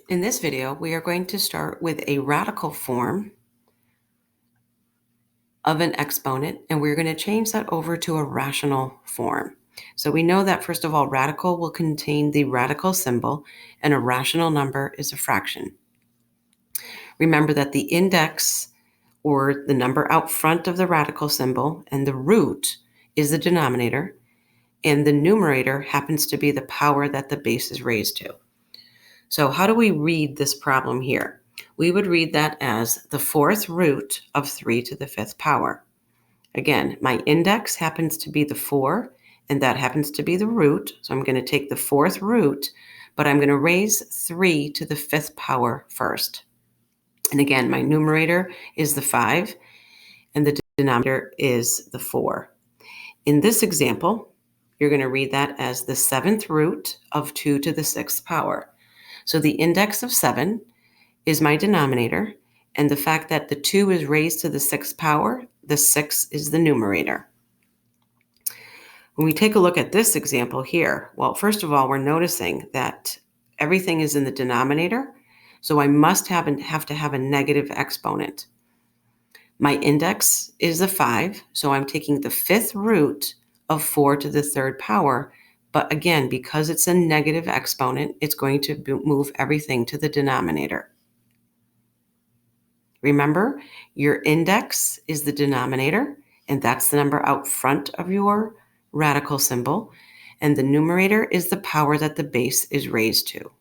In this video, we are going to start with a radical form of an exponent, and we're going to change that over to a rational form. So we know that, first of all, radical will contain the radical symbol, and a rational number is a fraction. Remember that the index, or the number out front of the radical symbol, and the root is the denominator, and the numerator happens to be the power that the base is raised to. So how do we read this problem here? We would read that as the fourth root of 3 to the fifth power. Again, my index happens to be the 4, and that happens to be the root. So I'm going to take the fourth root, but I'm going to raise 3 to the fifth power first. And again, my numerator is the 5, and the denominator is the 4. In this example, you're going to read that as the seventh root of 2 to the sixth power. So the index of 7 is my denominator, and the fact that the 2 is raised to the sixth power, the 6 is the numerator. When we take a look at this example here, well, first of all, we're noticing that everything is in the denominator, so I must have to have a negative exponent. My index is a 5, so I'm taking the fifth root of 4 to the third power. But again, because it's a negative exponent, it's going to move everything to the denominator. Remember, your index is the denominator, and that's the number out front of your radical symbol. And the numerator is the power that the base is raised to.